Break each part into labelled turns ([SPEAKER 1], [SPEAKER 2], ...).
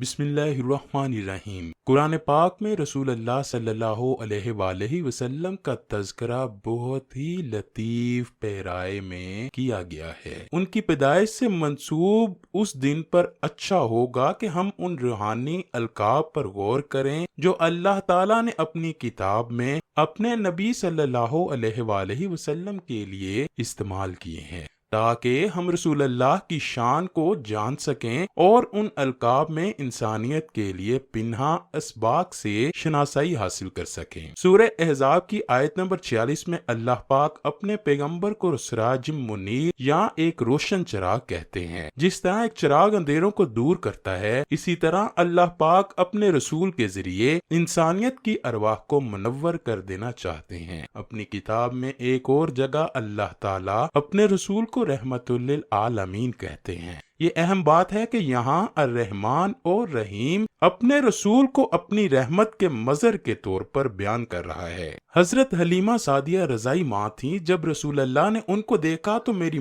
[SPEAKER 1] بسم اللہ الرحمن الرحیم۔ قرآن پاک میں رسول اللہ صلی اللہ علیہ وآلہ وسلم کا تذکرہ بہت ہی لطیف پیرائے میں کیا گیا ہے۔ ان کی پیدائش سے منسوب اس دن پر اچھا ہوگا کہ ہم ان روحانی القاب پر غور کریں جو اللہ تعالیٰ نے اپنی کتاب میں اپنے نبی صلی اللہ علیہ وآلہ وسلم کے لیے استعمال کیے ہیں، تاکہ ہم رسول اللہ کی شان کو جان سکیں اور ان القاب میں انسانیت کے لیے پنہا اسباق سے شناسائی حاصل کر سکیں۔ سورہ احزاب کی آیت نمبر 46 میں اللہ پاک اپنے پیغمبر کو سراج منیر یا ایک روشن چراغ کہتے ہیں۔ جس طرح ایک چراغ اندھیروں کو دور کرتا ہے، اسی طرح اللہ پاک اپنے رسول کے ذریعے انسانیت کی ارواح کو منور کر دینا چاہتے ہیں۔ اپنی کتاب میں ایک اور جگہ اللہ تعالیٰ اپنے رسول کو رحمت للعالمین کہتے ہیں۔ یہ اہم بات ہے کہ یہاں الرحمن اور رحیم اپنے رسول کو اپنی رحمت کے مظہر کے طور پر بیان کر رہا ہے۔ حضرت حلیمہ سعدیہ رضائی ماں تھی۔ جب رسول اللہ نے ان کو دیکھا تو میری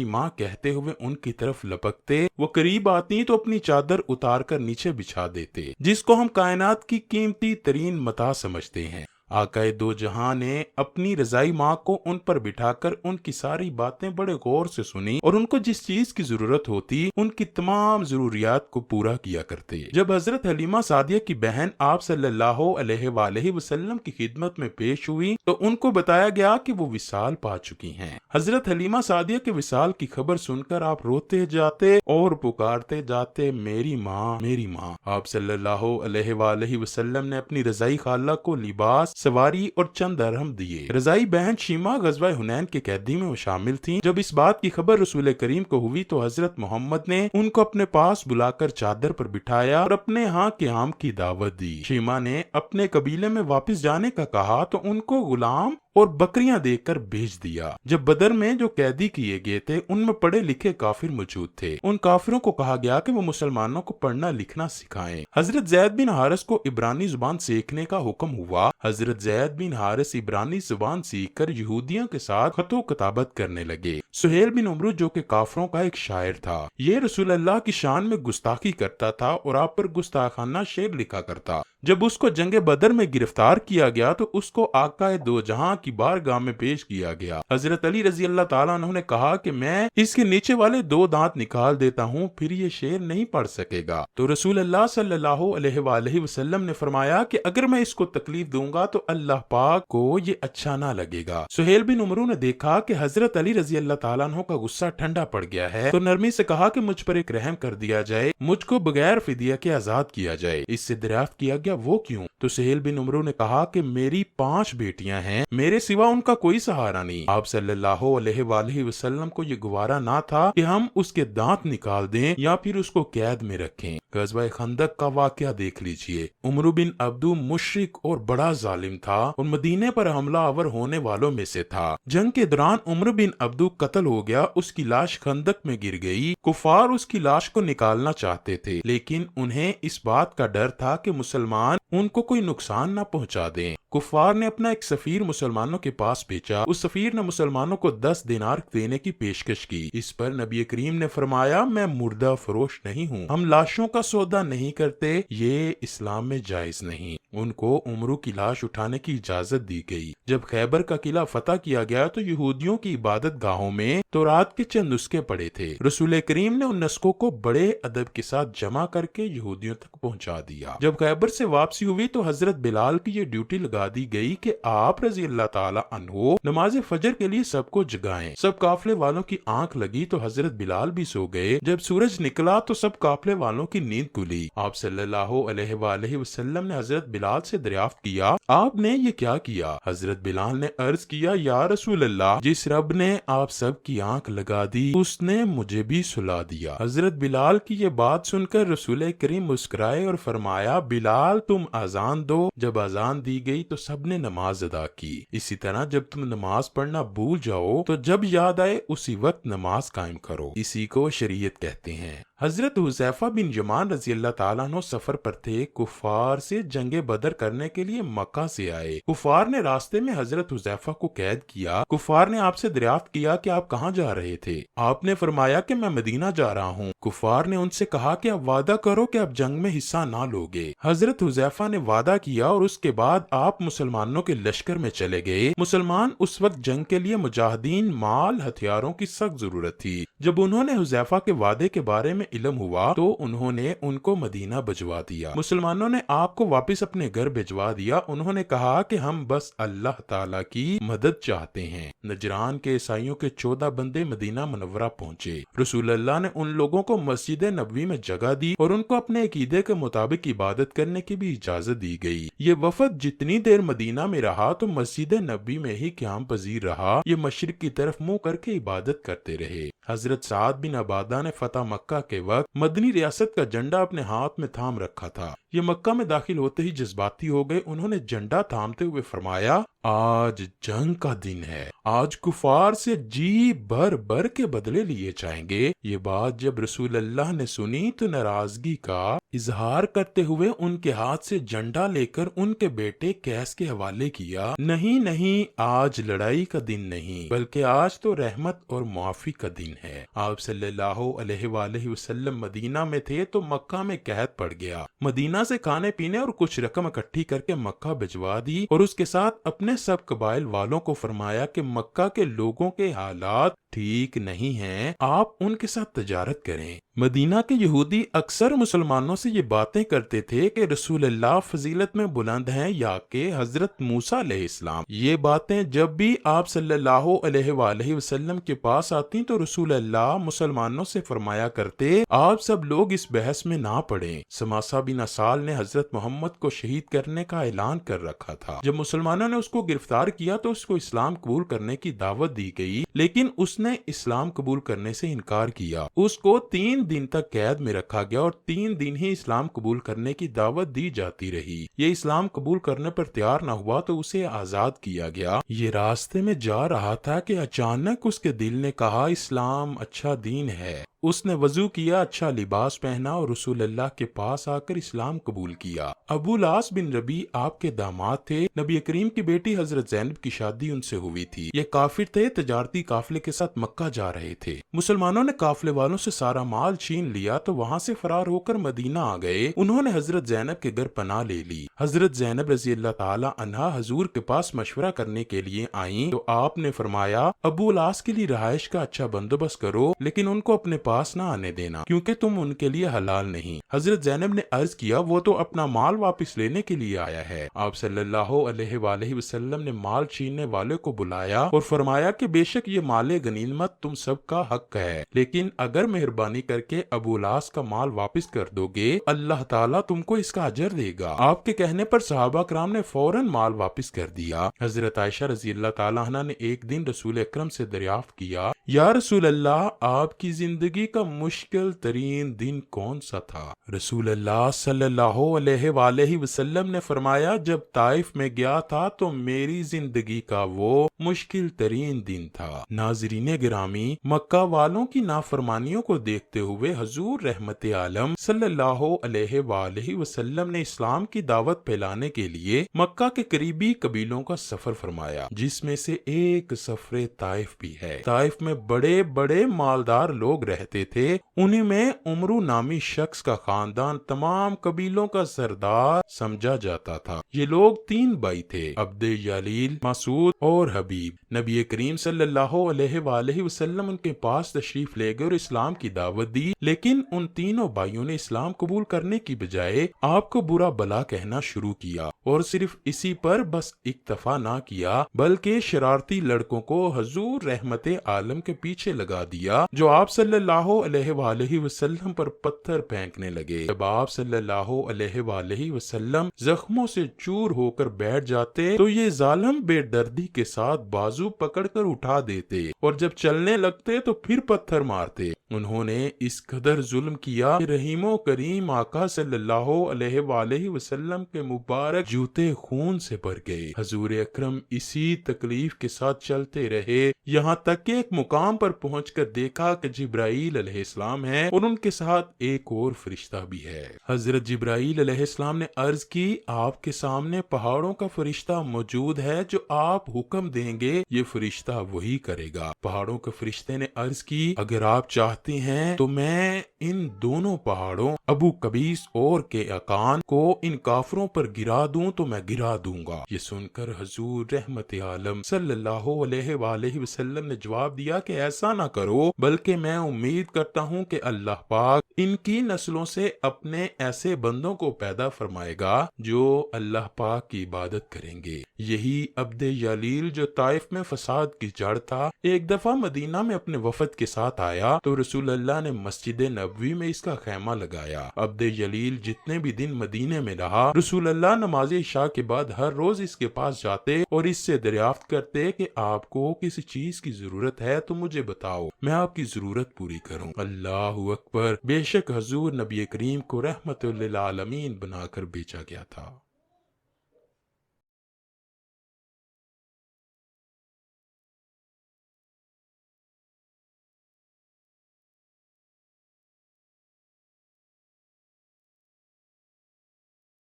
[SPEAKER 1] ماں کہتے ہوئے ان کی طرف لپکتے، وہ قریب آتی تو اپنی چادر اتار کر نیچے بچھا دیتے، جس کو ہم کائنات کی قیمتی ترین متاع سمجھتے ہیں۔ آقائے دو جہاں نے اپنی رضائی ماں کو ان پر بٹھا کر ان کی ساری باتیں بڑے غور سے سنی اور ان کو جس چیز کی ضرورت ہوتی ان کی تمام ضروریات کو پورا کیا کرتے۔ جب حضرت حلیمہ سعدیہ کی بہن آپ صلی اللہ علیہ وآلہ وسلم کی خدمت میں پیش ہوئی تو ان کو بتایا گیا کہ وہ وصال پا چکی ہیں۔ حضرت حلیمہ سعدیہ کے وصال کی خبر سن کر آپ روتے جاتے اور پکارتے جاتے، میری ماں میری ماں۔ آپ صلی اللہ علیہ وآلہ وسلم نے اپنی رضائی خالہ کو لباس، سواری اور چند درہم دیے۔ رضائی بہن شیمہ غزوہ حنین کے قیدی میں وہ شامل تھیں۔ جب اس بات کی خبر رسول کریم کو ہوئی تو حضرت محمد نے ان کو اپنے پاس بلا کر چادر پر بٹھایا اور اپنے ہاں قیام کی دعوت دی۔ شیمہ نے اپنے قبیلے میں واپس جانے کا کہا تو ان کو غلام اور بکریاں دے کر بھیج دیا۔ جب بدر میں جو قیدی کیے گئے تھے ان میں پڑھے لکھے کافر موجود تھے۔ ان کافروں کو کہا گیا کہ وہ مسلمانوں کو پڑھنا لکھنا سکھائیں۔ حضرت زید بن حارث کو عبرانی زبان سیکھنے کا حکم ہوا۔ حضرت زید بن حارث عبرانی زبان سیکھ کر یہودیوں کے ساتھ خط و کتابت کرنے لگے۔ سہیل بن عمرو جو کہ کافروں کا ایک شاعر تھا، یہ رسول اللہ کی شان میں گستاخی کرتا تھا اور آپ پر گستاخانہ شعر لکھا کرتا۔ جب اس کو جنگ بدر میں گرفتار کیا گیا تو اس کو آقا دو جہاں کی بارگاہ میں پیش کیا گیا۔ حضرت علی رضی اللہ تعالیٰ عنہ نے کہا کہ میں اس کے نیچے والے 2 دانت نکال دیتا ہوں، پھر یہ شعر نہیں پڑھ سکے گا۔ تو رسول اللہ صلی اللہ علیہ وآلہ وسلم نے فرمایا کہ اگر میں اس کو تکلیف دوں گا تو اللہ پاک کو یہ اچھا نہ لگے گا۔ سہیل بن عمرو نے دیکھا کہ حضرت علی رضی اللہ تعالیٰ عنہ کا غصہ ٹھنڈا پڑ گیا ہے تو نرمی سے کہا کہ مجھ پر ایک رحم کر دیا جائے، مجھ کو بغیر فدیہ کے آزاد کیا جائے۔ اس سے دریافت کیا گیا وہ کیوں؟ تو سہیل بن عمرو نے کہا کہ میری 5 بیٹیاں ہیں، میرے سوا ان کا کوئی سہارا نہیں۔ آپ صلی اللہ علیہ وآلہ وسلم کو یہ گوارا نہ تھا کہ ہم اس کے دانت نکال دیں یا پھر اس کو قید میں رکھیں۔ غزوہ خندق کا واقعہ دیکھ لیجئے۔ عمرو بن عبدو مشرک اور بڑا ظالم تھا اور مدینے پر حملہ آور ہونے والوں میں سے تھا۔ جنگ کے دوران عمرو بن عبدو قتل ہو گیا، اس کی لاش خندق میں گر گئی۔ کفار اس کی لاش کو نکالنا چاہتے تھے لیکن انہیں اس بات کا ڈر تھا کہ مسلمان ان کو کوئی نقصان نہ پہنچا دیں۔ کفار نے اپنا ایک سفیر مسلمانوں کے پاس بھیجا۔ اس سفیر نے مسلمانوں کو 10 دینار دینے کی پیشکش کی۔ اس پر نبی کریم نے فرمایا، میں مردہ فروش نہیں ہوں، ہم لاشوں کا سودا نہیں کرتے، یہ اسلام میں جائز نہیں۔ ان کو عمرو کی لاش اٹھانے کی اجازت دی گئی۔ جب خیبر کا قلعہ فتح کیا گیا تو یہودیوں کی عبادت گاہوں میں تورات کے چند نسخے پڑے تھے۔ رسول کریم نے ان نسخوں کو بڑے ادب کے ساتھ جمع کر کے یہودیوں تک پہنچا دیا۔ جب خیبر سے واپسی ہوئی تو حضرت بلال کی یہ ڈیوٹی لگا دی گئی کہ آپ رضی اللہ تعالی عنہ نماز فجر کے لیے سب کو جگائیں۔ سب قافلے والوں کی آنکھ لگی تو حضرت بلال بھی سو گئے۔ جب سورج نکلا تو سب قافلے والوں کی نیند کھلی۔ آپ صلی اللہ علیہ وآلہ وسلم نے حضرت بلال سے دریافت کیا، آپ نے یہ کیا کیا؟ حضرت بلال نے عرض کیا، یا رسول اللہ، جس رب نے آپ سب کی آنکھ لگا دی اس نے مجھے بھی سلا دیا۔ حضرت بلال کی یہ بات سن کر رسول کریم مسکرائے اور فرمایا، بلال تم اذان دو۔ جب اذان دی گئی تو سب نے نماز ادا کی۔ اسی طرح جب تم نماز پڑھنا بھول جاؤ تو جب یاد آئے اسی وقت نماز قائم کرو، اسی کو شریعت کہتے ہیں۔ حضرت حذیفہ بن یمان رضی اللہ تعالیٰ عنہ سفر پر تھے۔ کفار سے جنگ بدر کرنے کے لیے مکہ سے آئے۔ کفار نے راستے میں حضرت حذیفہ کو قید کیا۔ کفار نے آپ سے دریافت کیا کہ آپ کہاں جا رہے تھے؟ آپ نے فرمایا کہ میں مدینہ جا رہا ہوں۔ کفار نے ان سے کہا کہ آپ وعدہ کرو کہ آپ جنگ میں حصہ نہ لوگے۔ حضرت حذیفہ نے وعدہ کیا اور اس کے بعد آپ مسلمانوں کے لشکر میں چلے گئے۔ مسلمان اس وقت جنگ کے لیے مجاہدین، مال، ہتھیاروں کی سخت ضرورت تھی۔ جب انہوں نے حذیفہ کے وعدے کے بارے میں علم ہوا تو انہوں نے ان کو مدینہ بھجوا دیا۔ مسلمانوں نے آپ کو واپس اپنے گھر بھجوا دیا۔ انہوں نے کہا کہ ہم بس اللہ تعالیٰ کی مدد چاہتے ہیں۔ نجران کے عیسائیوں کے 14 بندے مدینہ منورہ پہنچے۔ رسول اللہ نے ان لوگوں کو مسجد نبوی میں جگہ دی اور ان کو اپنے عقیدے کے مطابق عبادت کرنے کی بھی اجازت دی گئی۔ یہ وفد جتنی دیر مدینہ میں رہا تو مسجد نبوی میں ہی قیام پذیر رہا۔ یہ مشرق کی طرف منہ کر کے عبادت کرتے رہے۔ حضرت سعد بن عبادہ نے فتح مکہ کے وقت مدنی ریاست کا جھنڈا اپنے ہاتھ میں تھام رکھا تھا۔ یہ مکہ میں داخل ہوتے ہی جذباتی ہو گئے۔ انہوں نے جھنڈا تھامتے ہوئے فرمایا، آج جنگ کا دن ہے، آج کفار سے جی بھر بھر کے بدلے لیے جائیں گے۔ یہ بات جب رسول اللہ نے سنی تو ناراضگی کا اظہار کرتے ہوئے ان کے ہاتھ سے جھنڈا لے کر ان کے بیٹے قیس کے حوالے کیا۔ نہیں نہیں، آج لڑائی کا دن نہیں بلکہ آج تو رحمت اور معافی کا دن ہے۔ آپ صلی اللہ علیہ وآلہ وسلم مدینہ میں تھے تو مکہ میں قحط پڑ گیا۔ مدینہ سے کھانے پینے اور کچھ رقم اکٹھی کر کے مکہ بھجوا دی اور اس کے ساتھ اپنے سب قبائل والوں کو فرمایا کہ مکہ کے لوگوں کے حالات ٹھیک نہیں ہیں، آپ ان کے ساتھ تجارت کریں۔ مدینہ کے یہودی اکثر مسلمانوں سے یہ باتیں کرتے تھے کہ رسول اللہ فضیلت میں بلند ہیں یا کہ حضرت موسیٰ علیہ السلام۔ یہ باتیں جب بھی آپ صلی اللہ علیہ وآلہ وسلم کے پاس آتی تو رسول اللہ مسلمانوں سے فرمایا کرتے، آپ سب لوگ اس بحث میں نہ پڑیں۔ سماسہ بن اسال نے حضرت محمد کو شہید کرنے کا اعلان کر رکھا تھا۔ جب مسلمانوں نے اس کو گرفتار کیا تو اس کو اسلام قبول کرنے کی دعوت دی گئی، لیکن اس نے اسلام قبول کرنے سے انکار کیا۔ اس کو 3 دن تک قید میں رکھا گیا اور 3 دن ہی اسلام قبول کرنے کی دعوت دی جاتی رہی۔ یہ اسلام قبول کرنے پر تیار نہ ہوا تو اسے آزاد کیا گیا۔ یہ راستے میں جا رہا تھا کہ اچانک اس کے دل نے کہا، اسلام اچھا دین ہے۔ اس نے وضو کیا، اچھا لباس پہنا اور رسول اللہ کے پاس آ کر اسلام قبول کیا۔ ابو العاص بن ربیع آپ کے داماد تھے۔ نبی کریم کی بیٹی حضرت زینب کی شادی ان سے ہوئی تھی۔ یہ کافر تھے، تجارتی قافلے کے ساتھ مکہ جا رہے تھے۔ مسلمانوں نے قافلے والوں سے سارا مال چھین لیا تو وہاں سے فرار ہو کر مدینہ آ گئے۔ انہوں نے حضرت زینب کے گھر پناہ لے لی۔ حضرت زینب رضی اللہ تعالی عنہا حضور کے پاس مشورہ کرنے کے لیے آئیں تو آپ نے فرمایا، ابو العاص کے لیے رہائش کا اچھا بندوبست کرو، لیکن ان کو اپنے پاس نہ آنے دینا کیونکہ تم ان کے لیے حلال نہیں۔ حضرت زینب نے عرض کیا، وہ تو اپنا مال واپس لینے کے لیے آیا ہے۔ آپ صلی اللہ علیہ وآلہ وسلم نے مال چھیننے والے کو بلایا اور فرمایا کہ بے شک یہ مال غنیمت تم سب کا حق ہے، لیکن اگر مہربانی کر کے ابو العاص کا مال واپس کر دو گے اللہ تعالیٰ تم کو اس کا اجر دے گا۔ آپ کے کہنے پر صحابہ کرام نے فوراً مال واپس کر دیا۔ حضرت عائشہ رضی اللہ تعالیٰ عنہ نے ایک دن رسول اکرم سے دریافت کیا، یا رسول اللہ، آپ کی زندگی کا مشکل ترین دن کون سا تھا؟ رسول اللہ صلی اللہ علیہ وآلہ وسلم نے فرمایا، جب طائف میں گیا تھا تو میری زندگی کا وہ مشکل ترین دن تھا۔ ناظرین گرامی، مکہ والوں کی نافرمانیوں کو دیکھتے ہوئے حضور رحمت عالم صلی اللہ علیہ وآلہ وسلم نے اسلام کی دعوت پھیلانے کے لیے مکہ کے قریبی قبیلوں کا سفر فرمایا، جس میں سے ایک سفر طائف بھی ہے۔ طائف میں بڑے بڑے مالدار لوگ رہتے تھے۔ انہی میں عمرو نامی شخص کا خاندان تمام قبیلوں کا سردار سمجھا جاتا تھا۔ یہ لوگ 3 بھائی تھے، عبد یلیل، مسعود اور حبیب۔ نبی کریم صلی اللہ علیہ وآلہ وسلم ان کے پاس تشریف لے گئے اور اسلام کی دعوت دی، لیکن ان تینوں بھائیوں نے اسلام قبول کرنے کی بجائے آپ کو برا بلا کہنا شروع کیا، اور صرف اسی پر بس اکتفا نہ کیا بلکہ شرارتی لڑکوں کو حضور رحمت عالم کے پیچھے لگا دیا، جو آپ صلی اللہ علیہ وآلہ وسلم پر پتھر پھینکنے لگے۔ جب آپ صلی اللہ علیہ وآلہ وسلم زخموں سے چور ہو کر بیٹھ جاتے تو یہ ظالم بے دردی کے ساتھ بازو پکڑ کر اٹھا دیتے، اور جب چلنے لگتے تو پھر پتھر مارتے۔ انہوں نے اس قدر ظلم کیا کہ رحیم و کریم آقا صلی اللہ علیہ وآلہ وسلم کے مبارک جوتے خون سے بھر گئے۔ حضور اکرم اسی تکلیف کے ساتھ چلتے رہے، یہاں تک کہ ایک مقام پر پہنچ کر دیکھا کہ جبرائیل علیہ السلام ہے اور ان کے ساتھ ایک اور فرشتہ بھی ہے۔ حضرت جبرائیل علیہ السلام نے عرض کی، آپ کے سامنے پہاڑوں کا فرشتہ موجود ہے، جو آپ حکم دیں گے یہ فرشتہ وہی کرے گا۔ پہاڑوں کے فرشتے نے عرض کی، اگر آپ چاہتے ہیں تو میں ان دونوں پہاڑوں ابو قبیس اور کے اقان کو ان کافروں پر گرا دوں تو میں گرا دوں گا۔ یہ سن کر حضور رحمت عالم صلی اللہ علیہ وآلہ وسلم نے جواب دیا کہ ایسا نہ کرو، بلکہ میں امید کرتا ہوں کہ اللہ پاک ان کی نسلوں سے اپنے ایسے بندوں کو پیدا فرمائے گا جو اللہ پاک کی عبادت کریں گے۔ یہی عبد یلیل جو طائف میں فساد کی جڑ تھا، ایک دفعہ مدینہ میں اپنے وفد کے ساتھ آیا تو رسول اللہ نے مسجد نبوی میں اس کا خیمہ لگایا۔ عبد یلیل جتنے بھی دن مدینے میں رہا، رسول اللہ نماز عشاء کے بعد ہر روز اس کے پاس جاتے اور اس سے دریافت کرتے کہ آپ کو کسی چیز کی ضرورت ہے تو مجھے بتاؤ، میں آپ کی ضرورت پوری کروں۔ اللہ اکبر، بے شک حضور نبی کریم کو رحمت للعالمین بنا کر بھیجا گیا تھا۔